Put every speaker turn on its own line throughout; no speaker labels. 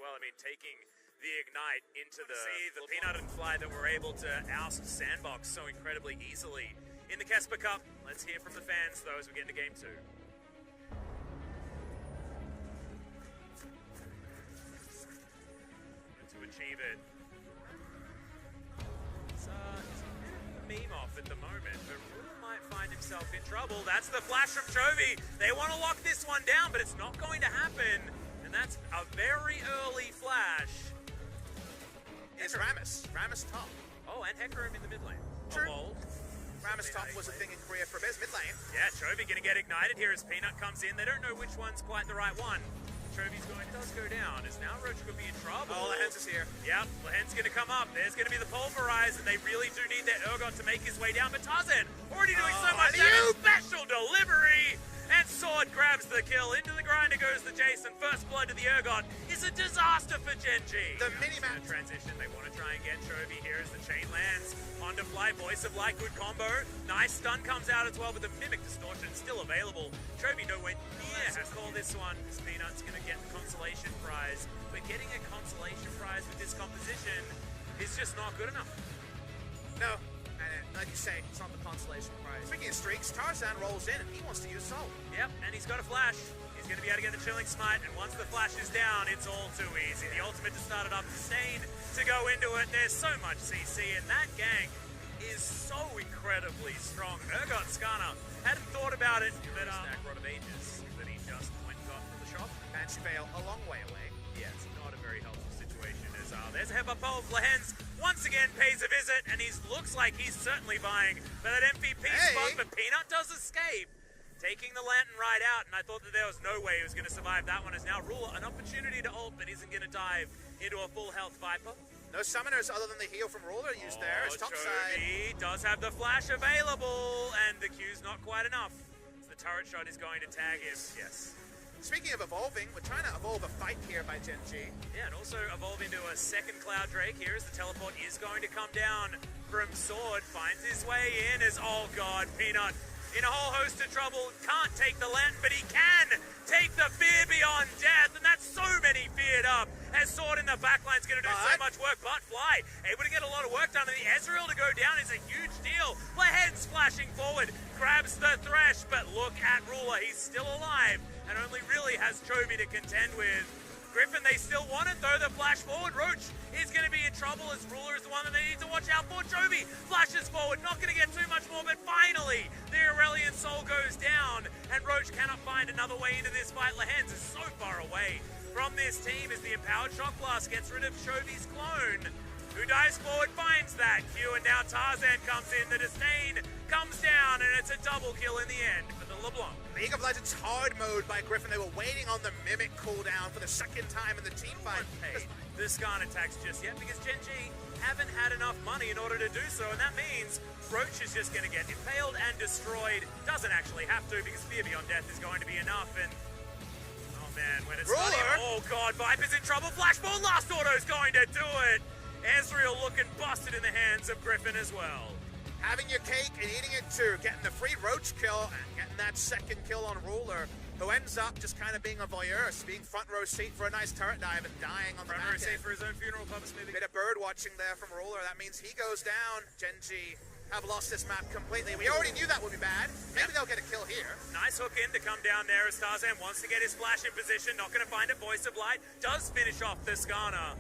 Well, I mean, taking the Ignite into the Peanut and Fly that were able to oust Sandbox so incredibly easily. In the Kesper Cup, let's hear from the fans, though, as we get into Game 2. To achieve it. It's a bit of a meme off at the moment, but Ruler might find himself in trouble. That's the flash from Chovy. They want to lock this one down, but it's not going to happen. And that's a very early flash.
It's Rammus. Rammus top.
Oh, and Hecarim in the mid lane.
True.
Oh,
Rammus top was a thing in Korea for a bit. Mid lane.
yeah, Chovy going to get ignited here as Peanut comes in. They don't know which one's quite the right one. Chovy's going, does go down, as now Roach could be in trouble.
Oh, Lehens is here.
Yep, Lehens going to come up. There's going to be the pulverize, and they really do need their Urgot to make his way down. But Tarzan already doing so much damage. Special delivery! And Sword grabs the kill. Into the grinder goes the Jason. First blood to the Urgot is a disaster for GenG.
The mini-map
transition. They want to try and get Chovy here as the chain lands. Onto Fly, Voice of Light, good combo. Nice stun comes out as well, but the Mimic Distortion still available. Chovy nowhere near has called this one. This Peanut's going to get the consolation prize. But getting a consolation prize with this composition is just not good enough.
No. And like you say, it's not the consolation prize. Speaking of streaks, Tarzan rolls in and he wants to use Soul.
Yep, and he's got a flash. He's going to be able to get the Chilling Smite, and once the flash is down, it's all too easy. The ultimate to start it up, Sustain to go into it. There's so much CC, and that gank is so incredibly strong. Urgot Skarner hadn't thought about it, but stack rod of ages that he just went and got from the shop.
Banshee Veil a long way away.
Yeah, it's not a very helpful situation as there's a headbutt pole. Lehens once again pays a visit, and he looks like he's certainly vying for that MVP spot, but Peanut does escape, taking the Lantern right out, and I thought that there was no way he was going to survive that one, as now Ruler an opportunity to ult, but isn't going to dive into a full health Viper.
No summoners other than the heal from Ruler used there. It's top side.
He does have the flash available, and the Q's not quite enough. So the turret shot is going to tag him. Yes.
Speaking of evolving, we're trying to evolve a fight here by GenG.
Yeah, and also evolve into a second Cloud Drake here as the teleport is going to come down from Sword. Finds his way in as, oh god, Peanut in a whole host of trouble. Can't take the Lantern, but he can take the Fear Beyond Death, and that's so many feared up. As Sword in the backline's going to do so much work, but Fly able to get a lot of work done, and the Ezreal to go down is a huge deal. Lehens flashing forward, grabs the Thresh, but look at Ruler, he's still alive, and only really has Chovy to contend with. Griffin, they still want it though, the flash forward. Roach is going to be in trouble as Ruler is the one that they need to watch out for. Chovy flashes forward, not going to get too much more, but finally the Aurelion Soul goes down, and Roach cannot find another way into this fight. Lehens is so far away from this team as the Empowered Shock Blast gets rid of Chovy's clone, who dives forward, finds that Q, and now Tarzan comes in. The Disdain comes down, and it's a double kill in the end for the LeBlanc.
League of Legends hard mode by Griffin. They were waiting on the Mimic cooldown for the second time in the team fight.
The Skarn attacks just yet because GenG haven't had enough money in order to do so, and that means Roach is just going to get impaled and destroyed. Doesn't actually have to because Fear Beyond Death is going to be enough, and oh man, when it's oh god, Viper's in trouble. Flashball, last auto's going to do it. Ezreal looking busted in the hands of Griffin as well.
Having your cake and eating it too. Getting the free Roach kill and getting that second kill on Ruler, who ends up just kind of being a voyeur, being front row seat for a nice turret dive and dying on the back end.
Front row seat for his own funeral, Pubs maybe.
Bit of bird watching there from Ruler. That means he goes down. GenG have lost this map completely. We already knew that would be bad. Maybe they'll get a kill here.
Nice hook in to come down there as Tarzan wants to get his flash in position. Not going to find it. Voice of Light does finish off the Skarner,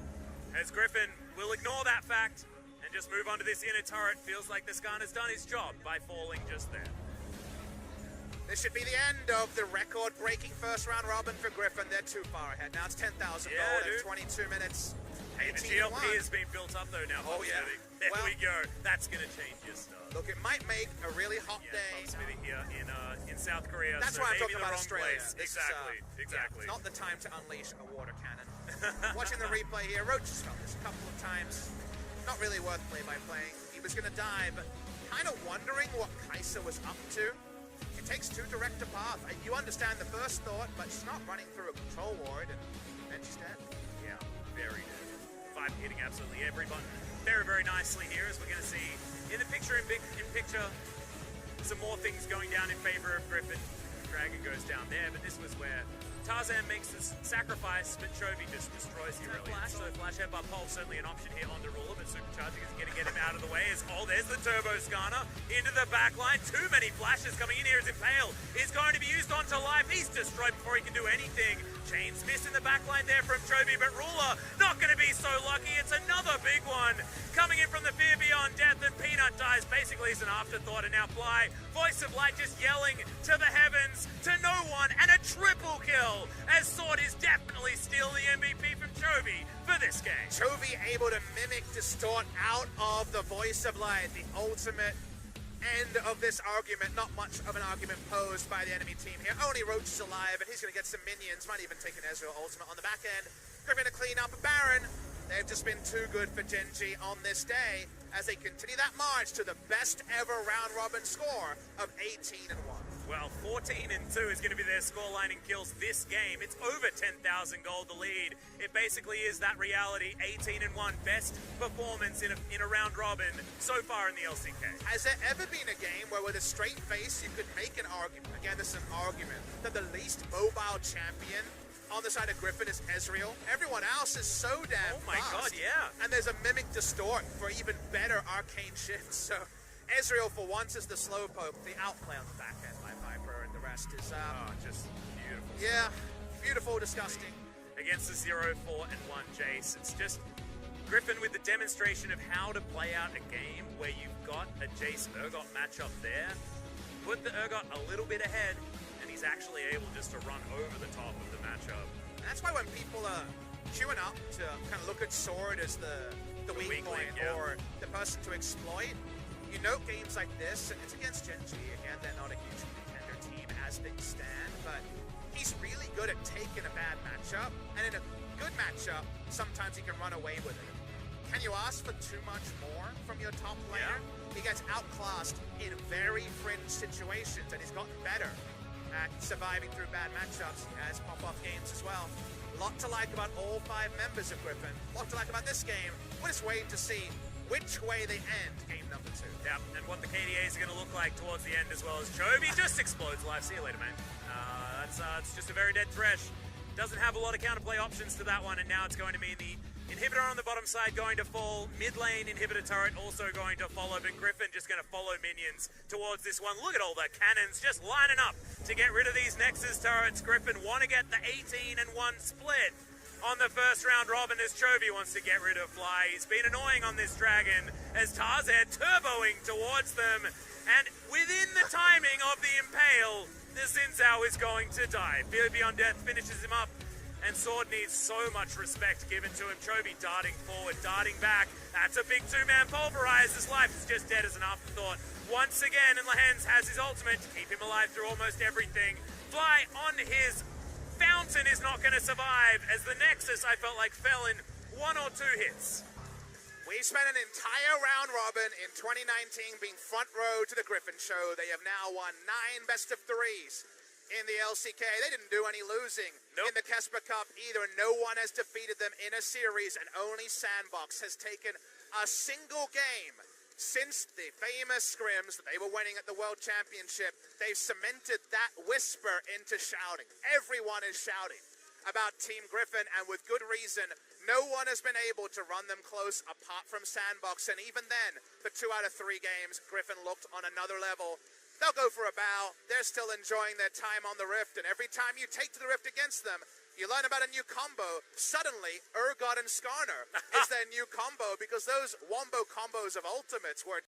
as Griffin will ignore that fact and just move on to this inner turret. Feels like the Skarner's done his job by falling just there.
This should be the end of the record-breaking first round robin for Griffin. They're too far ahead. Now it's 10,000 gold in 22 minutes.
Hey, the GLP has been built up though now.
Oh yeah.
There we go. That's going to change your stuff.
Look, it might make a really hot day.
Here in South Korea.
That's why I'm talking about Australia.
Exactly.
Yeah, not the time to unleash a water cannon. Watching the replay here, Roach has felt this a couple of times. Not really worth play-by-playing. He was going to die, but kind of wondering what Kai'Sa was up to. It takes too direct a path. You understand the first thought, but she's not running through a control ward, and then she's dead.
Yeah, very dead. 5 hitting absolutely every button very, very nicely here, as we're going to see in the picture in picture some more things going down in favor of Griffin. Dragon goes down there, but this was where Tarzan makes this sacrifice, but Chovy just destroys you really. Flash, so Flash Headbutt Pulse certainly an option here on the ruler, but Supercharging is going to get him out of the way as, oh, there's the Turbo Scanner into the back line. Too many flashes coming in here as Impale is going to be used onto life. He's destroyed before he can do anything. Chains miss in the back line there from Chovy, but Ruler not going to be so lucky. It's another big one coming in from the Fear Beyond Death, and Peanut dies basically as an afterthought, and now Fly, Voice of Light just yelling to the heavens, to no one, and a triple kill as Sword is definitely still the MVP from Chovy for this game.
Chovy able to mimic Distort out of the Voice of Light, the ultimate end of this argument. Not much of an argument posed by the enemy team here. Only Roach is alive, and he's going to get some minions. Might even take an Ezreal ultimate on the back end. Griffin to clean up a Baron. They've just been too good for GenG on this day as they continue that march to the best ever round robin score of 18-1.
Well, 14-2 is going to be their scoreline in kills this game. It's over 10,000 gold the lead. It basically is that reality. 18-1, best performance in a round robin so far in the LCK.
Has there ever been a game where with a straight face you could make an argument, again this is an argument, that the least mobile champion on the side of Griffin is Ezreal? Everyone else is so damn
Oh my
fast.
god, yeah.
And there's a Mimic Distort for even better arcane shifts. So Ezreal for once is the slowpoke, the outplay on the back end by Viper, and the rest is
Just beautiful.
yeah, beautiful, disgusting.
Against the 0-4-1 Jace, it's just Griffin with the demonstration of how to play out a game where you've got a Jace Urgot matchup there. Put the Urgot a little bit ahead, and he's actually able just to run over the top of the matchup.
And that's why when people are queuing up to kind of look at Sword as the weak point
yeah.
or the person to exploit, you note games like this, and it's against GenG. Again, they're not a huge contender team as things stand, but he's really good at taking a bad matchup, and in a good matchup, sometimes he can run away with it. Can you ask for too much more from your top player?
Yeah.
He gets outclassed in very fringe situations, and he's gotten better at surviving through bad matchups. He has pop-off games as well. A lot to like about all 5 members of Griffin. A lot to like about this game. We're just waiting to see which way they end game number 2.
Yeah, and what the KDAs are going to look like towards the end as well as Chovy just explodes live. See you later, man. It's just a very dead Thresh. Doesn't have a lot of counterplay options to that one, and now it's going to mean the inhibitor on the bottom side going to fall. Mid lane inhibitor turret also going to follow, but Griffin just going to follow minions towards this one. Look at all the cannons just lining up to get rid of these Nexus turrets. Griffin want to get the 18-1 split on the first round robin as Chovy wants to get rid of Fly. He's been annoying on this dragon as Tarzan turboing towards them, and within the timing of the Impale, the Xin Zhao is going to die. Fear Beyond Death finishes him up, and Sword needs so much respect given to him. Chovy darting forward, darting back. That's a big 2-man pulverize. His life is just dead as an afterthought. Once again, and Lehens has his ultimate to keep him alive through almost everything. Fly on his fountain is not going to survive as the Nexus, I felt like, fell in 1 or 2 hits.
We spent an entire round robin in 2019 being front row to the Griffin show. They have now won 9 best of 3s in the LCK. They didn't do any losing in the Kesper Cup either. No one has defeated them in a series, and only Sandbox has taken a single game since the famous scrims that they were winning at the World Championship. They've cemented that whisper into shouting. Everyone is shouting about Team Griffin, and with good reason. No one has been able to run them close apart from Sandbox, and even then, for 2 out of 3 games, Griffin looked on another level. They'll go for a bow. They're still enjoying their time on the Rift, and every time you take to the Rift against them, you learn about a new combo. Suddenly, Urgot and Skarner is their new combo, because those wombo combos of ultimates were